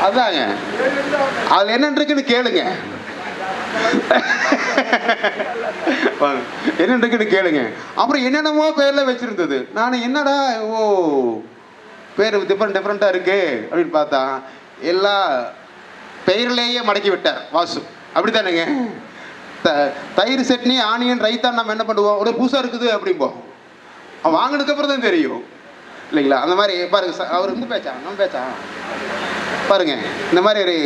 அதாங்க அதில் என்னென்னு இருக்குன்னு கேளுங்க, என்னென்னு இருக்குன்னு கேளுங்க. அப்புறம் என்னென்னமோ பேரில் வச்சுருந்தது. நான் என்னடா ஓ பேர் டிஃப்ரெண்ட்டாக இருக்கு அப்படின்னு பார்த்தா எல்லா பெயரிலேயே மடக்கி விட்டார் வாசு. அப்படி தானேங்க, தயிர் சட்னி ஆனியன் ரைத்தான் நம்ம என்ன பண்ணுவோம், ஒரு புதுசாக இருக்குது அப்படிம்போம். வாங்கினதுக்கப்புறம் தான் தெரியும் இல்லைங்களா. அந்த மாதிரி பாருங்க, அவர் இந்த பேச்சா நம்ம பேச்சா பாருங்க. இந்த மாதிரி ஒரு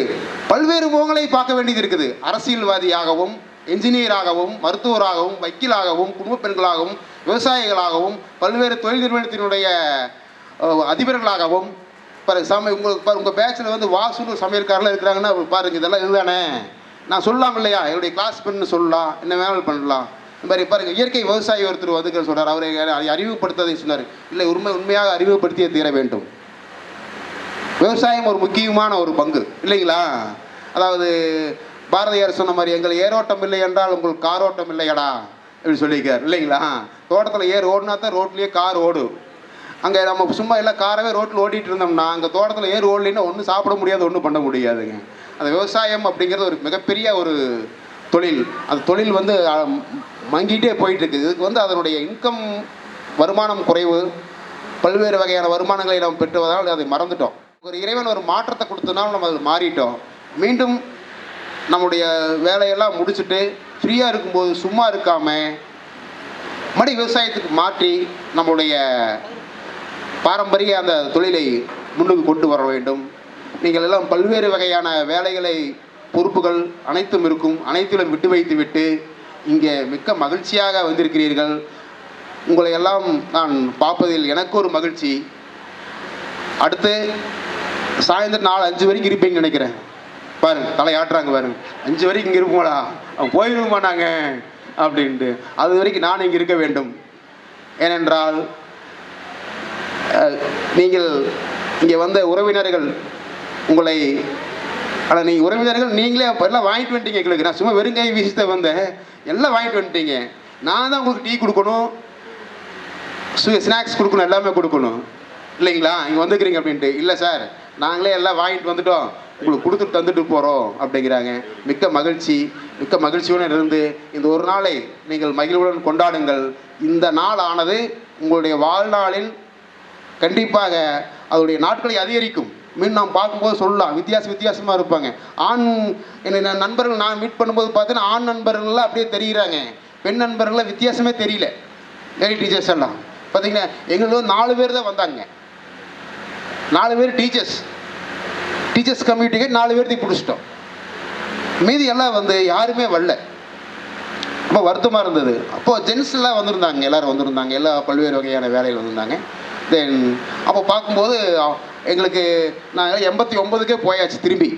பல்வேறு முகங்களை பார்க்க வேண்டியது இருக்குது. அரசியல்வாதியாகவும், என்ஜினியராகவும், மருத்துவராகவும், வக்கீலாகவும், குடும்ப பெண்களாகவும், விவசாயிகளாகவும், பல்வேறு தொழில் நிறுவனத்தினுடைய அதிபர்களாகவும் பாருங்க. உங்களுக்கு உங்கள் பேச்சில் வந்து வாசுன்னு சமையல்காரெலாம் இருக்கிறாங்கன்னா பாருங்க, இதெல்லாம் இதுதானே நான் சொல்லலாம் இல்லையா, என்னுடைய கிளாஸ் பெண்ணு சொல்லலாம், என்ன வேணாலும் பண்ணலாம். இந்த மாதிரி பாருங்கள், இயற்கை விவசாயி ஒருத்தர் வந்து சொல்கிறார், அவரை அறிமுகப்படுத்ததை சொன்னார். இல்லை உண்மையாக அறிமுகப்படுத்தியே தீர வேண்டும். விவசாயம் ஒரு முக்கியமான ஒரு பங்கு இல்லைங்களா. அதாவது பாரதியார் சொன்ன மாதிரி, எங்கள் ஏரோட்டம் இல்லை என்றால் உங்களுக்கு காரோட்டம் இல்லையடா அப்படின்னு சொல்லியிருக்கார் இல்லைங்களா. தோட்டத்தில் ஏர் ஓடினா தான் ரோட்லேயே கார் ஓடும். அங்கே நம்ம சும்மா எல்லாம் காரவே ரோட்டில் ஓட்டிகிட்டு இருந்தோம்னா அங்கே தோட்டத்தில் ஏர் ஓடலைன்னா ஒன்றும் சாப்பிட முடியாது, ஒன்றும் பண்ண முடியாதுங்க. அந்த விவசாயம் அப்படிங்கிறது ஒரு மிகப்பெரிய ஒரு தொழில். அந்த தொழில் வந்து மங்கிட்டே போயிட்டுருக்கு. இதுக்கு வந்து அதனுடைய இன்கம் வருமானம் குறைவு, பல்வேறு வகையான வருமானங்களை நாம் பெற்றுவதால் அதை மறந்துட்டோம். ஒரு இறைவன் ஒரு மாற்றத்தை கொடுத்தனாலும் நம்ம அதில் மாறிட்டோம். மீண்டும் நம்முடைய வேலையெல்லாம் முடிச்சுட்டு ஃப்ரீயாக இருக்கும்போது சும்மா இருக்காமல் மறுபடி விவசாயத்துக்கு மாற்றி நம்முடைய பாரம்பரிய அந்த தொழிலை முன்னுக்கு கொண்டு வர வேண்டும். நீங்கள் எல்லாம் பல்வேறு வகையான வேலைகளை பொறுப்புகள் அனைத்தும் இருக்கும், அனைத்திலும் விட்டு வைத்து விட்டு இங்கே மிக்க மகிழ்ச்சியாக வந்திருக்கிறீர்கள். உங்களை எல்லாம் நான் பார்ப்பதில் எனக்கு ஒரு மகிழ்ச்சி. அடுத்து சாயந்தரம் 4-5 வரைக்கும் இருப்பீங்கன்னு நினைக்கிறேன். பாருங்க தலை ஆட்டுறாங்க பாருங்க, 5 வரைக்கும் இங்கே இருப்போம்டா, அவன் போயிடுவோமா நாங்கள் அப்படின்ட்டு. அது வரைக்கும் நான் இங்கே இருக்க வேண்டும். ஏனென்றால் நீங்கள் இங்கே வந்த உறவினர்கள் உங்களை, ஆனால் நீங்கள் உறவினர்கள் நீங்களே எல்லாம் வாங்கிட்டு வந்துட்டீங்க எங்களுக்கு. நான் சும்மா வெறுங்கை வீசித்த வந்தேன், எல்லாம் வாங்கிட்டு வந்துட்டீங்க. நான் தான் உங்களுக்கு டீ கொடுக்கணும், ஸ்நாக்ஸ் கொடுக்கணும், எல்லாமே கொடுக்கணும் இல்லைங்களா. இங்கே வந்துக்கிறீங்க அப்படின்ட்டு. இல்லை சார் நாங்களே எல்லாம் வாங்கிட்டு வந்துட்டோம், உங்களுக்கு கொடுத்துட்டு தந்துட்டு போகிறோம் அப்படிங்கிறாங்க. மிக்க மகிழ்ச்சி. மிக்க மகிழ்ச்சியுடன் இருந்து இந்த ஒரு நாளை நீங்கள் மகிழ்வுடன் கொண்டாடுங்கள். இந்த நாள் ஆனது உங்களுடைய வாழ்நாளில் கண்டிப்பாக அதோடைய நாட்களை அதிகரிக்கும். மீன் நாம் பார்க்கும்போது சொல்லலாம், வித்தியாசமாக இருப்பாங்க. ஆண் என்ன நண்பர்கள் நான் மீட் பண்ணும்போது பார்த்தீங்கன்னா ஆண் நண்பர்கள்லாம் அப்படியே தெரிகிறாங்க, பெண் நண்பர்கள்லாம் வித்தியாசமே தெரியல. லேடி டீச்சர்ஸ் எல்லாம் பார்த்தீங்கன்னா எங்களுக்கு 4 பேர் தான் வந்தாங்க. 4 பேர் டீச்சர்ஸ் கம்யூனிட்டிக்கு 4 பேர்த்தையும் பிடிச்சிட்டோம். மீதி எல்லாம் வந்து யாருமே வரல. ரொம்ப வருத்தமாக இருந்தது. அப்போது ஜென்ஸ்லாம் வந்திருந்தாங்க, எல்லோரும் வந்திருந்தாங்க, எல்லா பல்வேறு வகையான வேலையில் வந்திருந்தாங்க. தென் அப்போ பார்க்கும்போது எங்களுக்கு நாங்கள் 89க்கே போயாச்சு திரும்பி.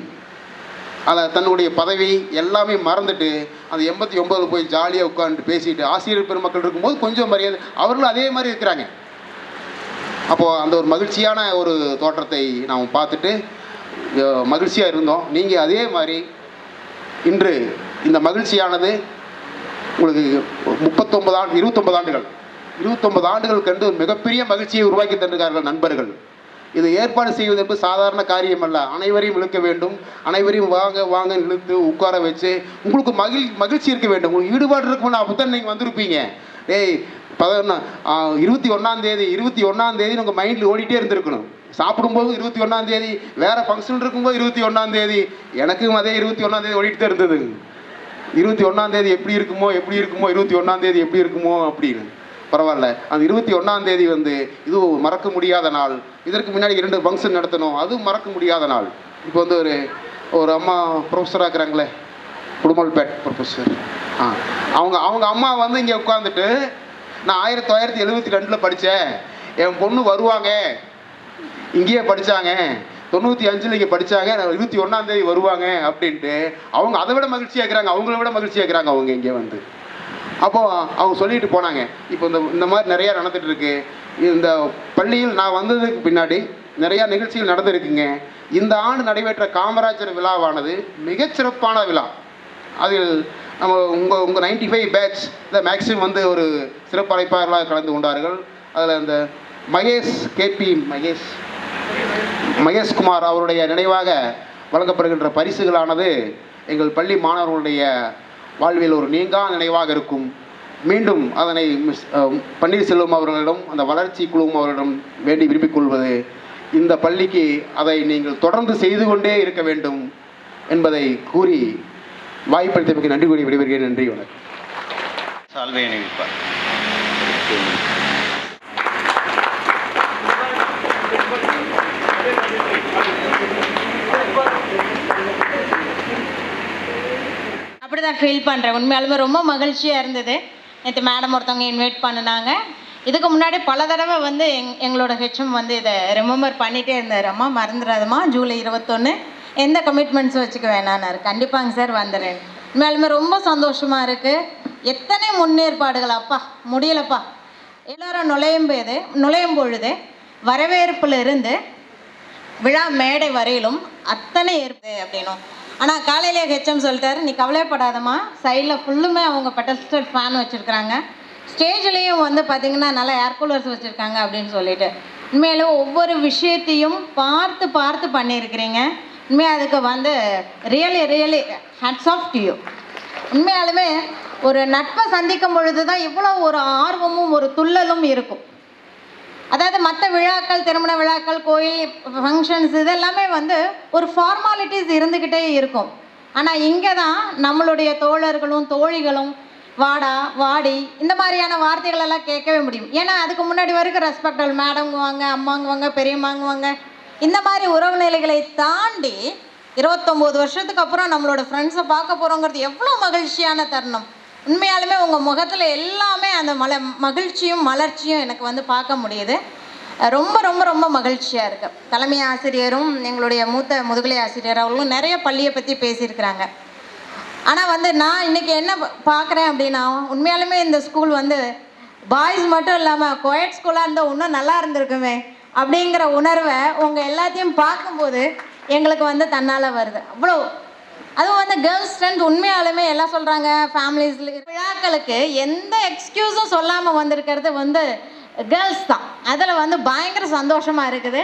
அதில் தன்னுடைய பதவி எல்லாமே மறந்துட்டு அந்த 89 போய் ஜாலியாக உட்காந்துட்டு பேசிட்டு ஆசிரியர் பெருமக்கள் இருக்கும்போது கொஞ்சம் மரியாதை, அவர்களும் அதே மாதிரி இருக்கிறாங்க. அப்போது அந்த ஒரு மகிழ்ச்சியான ஒரு தோற்றத்தை நாம் பார்த்துட்டு மகிழ்ச்சியாக இருந்தோம். நீங்கள் அதே மாதிரி இன்று இந்த மகிழ்ச்சியானது உங்களுக்கு 29 ஆண்டுகள் கண்டு மிகப்பெரிய மகிழ்ச்சியை உருவாக்கி தந்திருக்கார்கள் நண்பர்கள். இதை ஏற்பாடு செய்வது என்பது சாதாரண காரியம் அல்ல. அனைவரையும் இழுக்க வேண்டும், அனைவரையும் வாங்க இழுத்து உட்கார வச்சு உங்களுக்கு மகிழ்ச்சி இருக்க வேண்டும். உங்களுக்கு ஈடுபாடு இருக்கும்னா அப்போ தான் நீங்கள் வந்திருப்பீங்க. 21ஆம் தேதி உங்கள் மைண்டில் ஓடிட்டே இருந்திருக்கணும். சாப்பிடும்போது 21ஆம் தேதி, வேறு ஃபங்க்ஷன் இருக்கும்போது 21ஆம் தேதி, எனக்கும் அதே 21ஆம் தேதி ஓடிட்டு தான் இருந்தது. 21ஆம் தேதி எப்படி இருக்குமோ 21ஆம் தேதி எப்படி இருக்குமோ அப்படின்னு. பரவாயில்ல, அந்த 21ஆம் தேதி இது மறக்க முடியாத நாள். இதற்கு முன்னாடி 2 ஃபங்க்ஷன் நடத்தணும், அதுவும் மறக்க முடியாத நாள். இப்போ ஒரு அம்மா ப்ரொஃபஸராக இருக்கிறாங்களே, குடும்பல்பேட் ப்ரொஃபஸர், அவங்க அம்மா இங்கே உட்காந்துட்டு, நான் 1972 படித்தேன், என் பொண்ணு வருவாங்க, இங்கேயே படித்தாங்க, 95 இங்கே படித்தாங்க, 21ஆம் தேதி வருவாங்க அப்படின்ட்டு அவங்க அதை விட மகிழ்ச்சியாக இருக்கிறாங்க, அவங்கள விட மகிழ்ச்சியாக இருக்கிறாங்க அவங்க இங்கே அப்போது அவங்க சொல்லிட்டு போனாங்க. இப்போ இந்த மாதிரி நிறையா நடந்துகிட்டு இருக்கு. இந்த பள்ளியில் நான் வந்ததுக்கு பின்னாடி நிறையா நிகழ்ச்சிகள் நடந்திருக்குங்க. இந்த ஆண்டு நடைபெற்ற காமராஜர் விழாவானது மிகச்சிறப்பான விழா. அதில் நம்ம உங்கள் 95 பேட்ச் மேக்ஸிமம் ஒரு சிறப்பு அழைப்பாளர்களாக கலந்து கொண்டார்கள். அதில் அந்த மகேஷ்குமார் அவருடைய நினைவாக வழங்கப்படுகின்ற பரிசுகளானது எங்கள் பள்ளி மாணவர்களுடைய வாழ்வில் ஒரு நீங்கா நினைவாக இருக்கும். மீண்டும் அதனை பன்னீர்செல்வம் அவர்களிடம், அந்த வளர்ச்சி குழுவும் அவர்களிடம் வேண்டி விரும்பிக் கொள்வது, இந்த பள்ளிக்கு அதை நீங்கள் தொடர்ந்து செய்து கொண்டே இருக்க வேண்டும் என்பதை கூறி வாய்ப்பளித்தமைக்கு நன்றி கூறி விடைபெறுகிறேன். நன்றி, வணக்கம். சால்வை அணிவிப்பார். அப்படிதான் ஃபீல் பண்ணுறேன். உண்மையாலுமே ரொம்ப மகிழ்ச்சியாக இருந்தது. நேற்று மேடம் ஒருத்தவங்க இன்வைட் பண்ணினாங்க. இதுக்கு முன்னாடி பல தடவை எங்களோட ஹெச்எம் இதை ரிமெம்பர் பண்ணிகிட்டே இருந்தார். அம்மா மறந்துடாதம்மா, ஜூலை 21 எந்த கமிட்மெண்ட்ஸும் வச்சுக்க வேணான்னாரு. கண்டிப்பாங்க சார், வந்துடுறேன். உண்மையாலுமே ரொம்ப சந்தோஷமாக இருக்குது. எத்தனை முன்னேற்பாடுகள், அப்பா முடியலப்பா. எல்லோரும் நுழையும் பொழுது வரவேற்பில் இருந்து விழா மேடை வரையிலும் அத்தனை ஏற்பு அப்படின்னும். ஆனால் காலையிலே ஹெச்எம் சொல்லிட்டாரு, நீ கவலைப்படாதம்மா, சைடில் ஃபுல்லுமே அவங்க பெட்டஸ்டல் ஃபேன் வச்சுருக்குறாங்க, ஸ்டேஜ்லேயும் பார்த்திங்கன்னா நல்லா ஏர் கூலர்ஸ் வச்சுருக்காங்க அப்படின்னு சொல்லிட்டு. உண்மையிலே ஒவ்வொரு விஷயத்தையும் பார்த்து பண்ணியிருக்கிறீங்க. உண்மையாக அதுக்கு really hats off to you. உண்மையாலுமே ஒரு நட்பை சந்திக்கும் பொழுது தான் இவ்வளோ ஒரு ஆர்வமும் ஒரு துள்ளலும் இருக்கும். அதாவது மற்ற விழாக்கள், திருமண விழாக்கள், கோயில் ஃபங்க்ஷன்ஸ், இதெல்லாமே ஒரு ஃபார்மாலிட்டிஸ் இருந்துக்கிட்டே இருக்கும். ஆனால் இங்கே தான் நம்மளுடைய தோழர்களும் தோழிகளும் வாடா வாடி இந்த மாதிரியான வார்த்தைகளெல்லாம் கேட்கவே முடியும். ஏன்னா அதுக்கு முன்னாடி வரைக்கும் ரெஸ்பெக்டல் மேடங்குவாங்க, அம்மாங்குவாங்க, பெரியம்மாங்குவாங்க. இந்த மாதிரி உறவு நிலைகளை தாண்டி 29 வருஷத்துக்கு அப்புறம் நம்மளோட ஃப்ரெண்ட்ஸை பார்க்க போகிறோங்கிறது எவ்வளோ மகிழ்ச்சியான தருணம். உண்மையாலுமே உங்கள் முகத்தில் எல்லாமே அந்த மகிழ்ச்சியும் மலர்ச்சியும் எனக்கு பார்க்க முடியுது. ரொம்ப ரொம்ப ரொம்ப மகிழ்ச்சியாக இருக்குது. தலைமை ஆசிரியரும் எங்களுடைய மூத்த முதுகலை ஆசிரியர் அவர்களும் நிறைய பள்ளியை பற்றி பேசியிருக்கிறாங்க. ஆனால் நான் இன்றைக்கி என்ன பார்க்குறேன் அப்படின்னா, உண்மையாலுமே இந்த ஸ்கூல் பாய்ஸ் மட்டும் இல்லாமல் கோயட் ஸ்கூலாக இருந்தால் இன்னும் நல்லா இருந்திருக்குமே அப்படிங்கிற உணர்வை உங்கள் எல்லாத்தையும் பார்க்கும்போது எங்களுக்கு தன்னால் வருது. அவ்வளோ அதுவும் கேர்ள்ஸ் ஸ்ட்ரென்த். உண்மையாலுமே எல்லாம் சொல்கிறாங்க ஃபேமிலிஸில் விழாக்களுக்கு எந்த எக்ஸ்கியூஸும் சொல்லாமல் வந்திருக்கிறது கேர்ள்ஸ் தான். அதில் பயங்கர சந்தோஷமாக இருக்குது.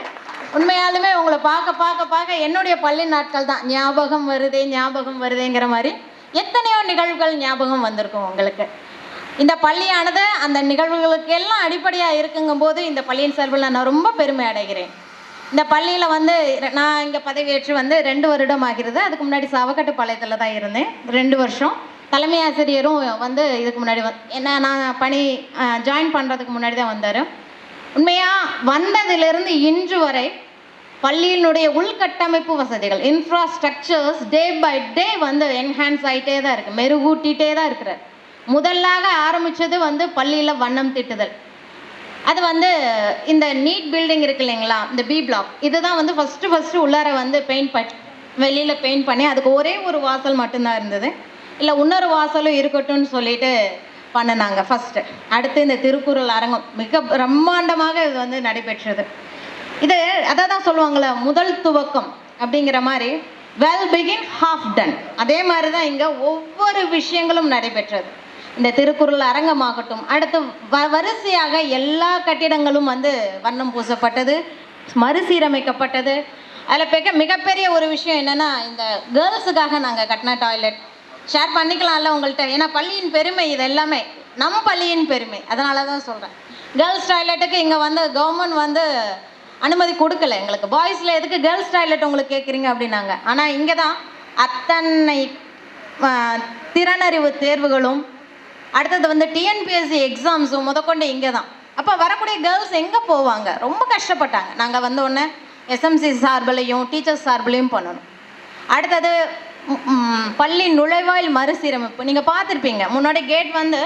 உண்மையாலுமே உங்களை பார்க்க என்னுடைய பள்ளி நாட்கள் தான் ஞாபகம் வருதேங்கிற மாதிரி எத்தனையோ நிகழ்வுகள் ஞாபகம் வந்திருக்கும் உங்களுக்கு. இந்த பள்ளியானது அந்த நிகழ்வுகளுக்கு எல்லாம் அடிப்படையாக இருக்குங்கும்போது இந்த பள்ளியின் சார்பில் நான் ரொம்ப பெருமை அடைகிறேன். இந்த பள்ளியில் நான் இங்கே பதவியேற்று 2 வருடம் ஆகிறது. அதுக்கு முன்னாடி சாவக்கட்டுப்பாளையத்தில் தான் இருந்தேன் 2 வருஷம். தலைமை ஆசிரியரும் இதுக்கு முன்னாடி என்ன நான் பணி ஜாயின் பண்ணுறதுக்கு முன்னாடி தான் வந்தார். உண்மையாக வந்ததிலிருந்து இன்று வரை பள்ளியினுடைய உள்கட்டமைப்பு வசதிகள், infrastructures day by day enhance ஆகிட்டே தான் இருக்குது, மெருகூட்டிகிட்டே தான் இருக்கிறார். முதலாக ஆரம்பித்தது வந்து பள்ளியில் வண்ணம் தீட்டுதல். அது வந்து இந்த நீட் பில்டிங் இருக்கு இல்லைங்களா, இந்த பி பிளாக், இதுதான் வந்து ஃபஸ்ட்டு உள்ளார வந்து வெளியில் பெயிண்ட் பண்ணி அதுக்கு ஒரே ஒரு வாசல் மட்டும்தான் இருந்தது. இல்லை இன்னொரு வாசலும் இருக்கட்டும்னு சொல்லிட்டு பண்ணினாங்க ஃபஸ்ட்டு. அடுத்து இந்த திருக்குறள் அரங்கம் மிக பிரம்மாண்டமாக இது வந்து நடைபெற்றது. இது அதை தான் சொல்லுவாங்களே, முதல் துவக்கம் அப்படிங்கிற மாதிரி வெல் பிகின் ஹாஃப் டன். அதே மாதிரி தான் இங்கே ஒவ்வொரு விஷயங்களும் நடைபெற்றது. இந்த திருக்குறள் அரங்கமாகட்டும், அடுத்து வரிசையாக எல்லா கட்டிடங்களும் வந்து வண்ணம் பூசப்பட்டது, மறுசீரமைக்கப்பட்டது. அதில் மிகப்பெரிய ஒரு விஷயம் என்னென்னா, இந்த கேர்ள்ஸுக்காக நாங்கள் கட்டின டாய்லெட் ஷேர் பண்ணிக்கலாம்ல உங்கள்கிட்ட, ஏன்னா பள்ளியின் பெருமை இது எல்லாமே, நம்ம பள்ளியின் பெருமை. அதனால தான் சொல்கிறேன், கேர்ள்ஸ் டாய்லெட்டுக்கு இங்கே வந்து கவர்மெண்ட் வந்து அனுமதி கொடுக்கல எங்களுக்கு. பாய்ஸில் எதுக்கு கேர்ள்ஸ் டாய்லெட் உங்களுக்கு கேட்குறீங்க அப்படின்னாங்க. ஆனால் இங்கே தான் அத்தனை திறனறிவு தேர்வுகளும், அடுத்தது வந்து டிஎன்பிஎஸ்சி எக்ஸாம்ஸும் முதற்கொண்டு இங்கே தான். அப்போ வரக்கூடிய கேர்ள்ஸ் எங்கே போவாங்க? ரொம்ப கஷ்டப்பட்டாங்க. நாங்கள் வந்த உடனே எஸ்எம்சி சார்பிலையும் டீச்சர்ஸ் சார்பிலையும் பண்ணணும். அடுத்தது பள்ளி நுழைவாயில் மறுசீரமைப்பு. நீங்கள் பார்த்துருப்பீங்க, முன்னாடி கேட் வந்து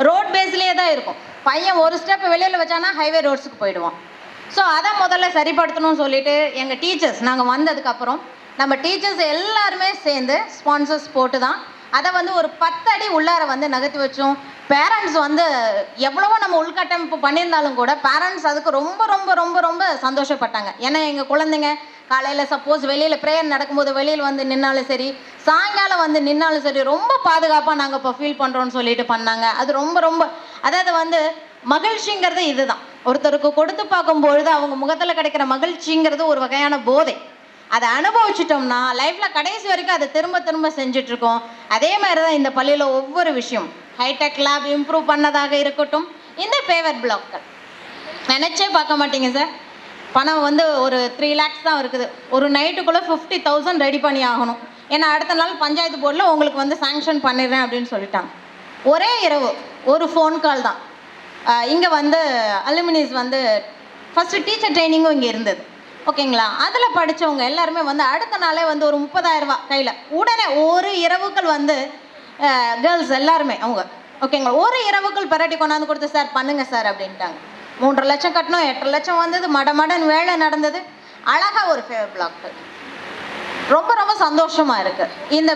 ரோட் பேஸ்லேயே தான் இருக்கும். பையன் ஒரு ஸ்டெப் வெளியில் வச்சானா ஹைவே ரோட்ஸுக்கு போயிடுவான். ஸோ அதை முதல்ல சரிப்படுத்தணும்னு சொல்லிட்டு எங்கள் டீச்சர்ஸ், நாங்கள் வந்ததுக்கப்புறம் நம்ம டீச்சர்ஸ் எல்லாருமே சேர்ந்து ஸ்பான்சர்ஸ் போட்டு தான் அதை வந்து ஒரு 10 அடி உள்ளார வந்து நகர்த்தி வச்சோம். பேரண்ட்ஸ் வந்து எவ்வளவோ நம்ம உள்கட்டமைப்பு பண்ணியிருந்தாலும் கூட பேரண்ட்ஸ் அதுக்கு ரொம்ப ரொம்ப ரொம்ப ரொம்ப சந்தோஷப்பட்டாங்க. ஏன்னா எங்கள் குழந்தைங்க காலையில் சப்போஸ் வெளியில் ப்ரேயர் நடக்கும்போது வெளியில் வந்து நின்னாலும் சரி, சாயங்காலம் வந்து நின்னாலும் சரி, ரொம்ப பாதுகாப்பாக நாங்கள் இப்போ ஃபீல் பண்ணுறோன்னு சொல்லிட்டு பண்ணாங்க. அது ரொம்ப ரொம்ப, அதாவது வந்து மகிழ்ச்சிங்கிறது இதுதான். ஒருத்தருக்கு கொடுத்து பார்க்கும்பொழுது அவங்க முகத்தில் கிடைக்கிற மகிழ்ச்சிங்கிறது ஒரு வகையான போதை. அதை அனுபவிச்சிட்டோம்னா லைஃப்பில் கடைசி வரைக்கும் அதை திரும்ப திரும்ப செஞ்சிட்ருக்கோம். அதே மாதிரி தான் இந்த பள்ளியில் ஒவ்வொரு விஷயம், ஹைடெக் லேப் இம்ப்ரூவ் பண்ணதாக இருக்கட்டும், இந்த பேவர் பிளாக்கள் நினச்சே பார்க்க மாட்டீங்க சார். பணம் வந்து ஒரு 3 lakhs தான் இருக்குது. ஒரு நைட்டுக்குள்ளே 50,000 ரெடி பண்ணி ஆகணும். ஏன்னா அடுத்த நாள் பஞ்சாயத்து போர்டில் உங்களுக்கு வந்து சாங்ஷன் பண்ணிடுறேன் அப்படின்னு சொல்லிட்டாங்க. ஒரே இரவு ஒரு ஃபோன் கால் தான். இங்கே வந்து அலுமினிஸ் வந்து ஃபஸ்ட்டு டீச்சர் ட்ரைனிங்கும் இங்கே இருந்தது, ஓகேங்களா. அதில் படித்தவங்க எல்லாருமே வந்து அடுத்த நாளே வந்து ஒரு 30,000 ரூபா கையில் உடனே ஒரு இரவுக்கள் வந்து கேர்ள்ஸ் எல்லாருமே அவங்க, ஓகேங்களா, ஒரு இரவுக்கள் பெரட்டி கொண்டாந்து கொடுத்து சார் பண்ணுங்க சார் அப்படின்ட்டாங்க. 3.5 லட்சம் கட்டணும், 8.5 லட்சம் வந்தது, மடன் வேலை நடந்தது. அழகாக ஒரு ஃபேவர் பிளாக், ரொம்ப ரொம்ப சந்தோஷமாக இருக்குது. இந்த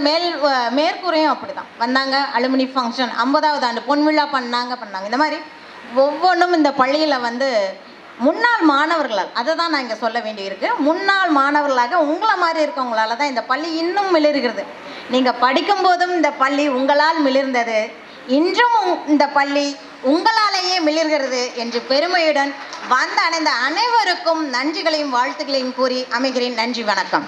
மேற்கூரையும் அப்படி தான் வந்தாங்க. அலுமினி ஃபங்க்ஷன் 50வது ஆண்டு பொன் விழா பண்ணாங்க. இந்த மாதிரி ஒவ்வொன்றும் இந்த பள்ளியில் வந்து முன்னாள் மாணவர்களால், அதை தான் நான் இங்கே சொல்ல வேண்டியிருக்கு. முன்னாள் மாணவர்களாக உங்களை மாதிரி இருக்கவங்களால தான் இந்த பள்ளி இன்னும் மிளிர்கிறது. நீங்கள் படிக்கும்போதும் இந்த பள்ளி உங்களால் மிளிர்ந்தது, இன்றும் இந்த பள்ளி உங்களாலேயே மிளிர்கிறது என்று பெருமையுடன் வந்து அணைந்த அனைவருக்கும் நன்றிகளையும் வாழ்த்துக்களையும் கூறி அமைகிறேன். நன்றி, வணக்கம்.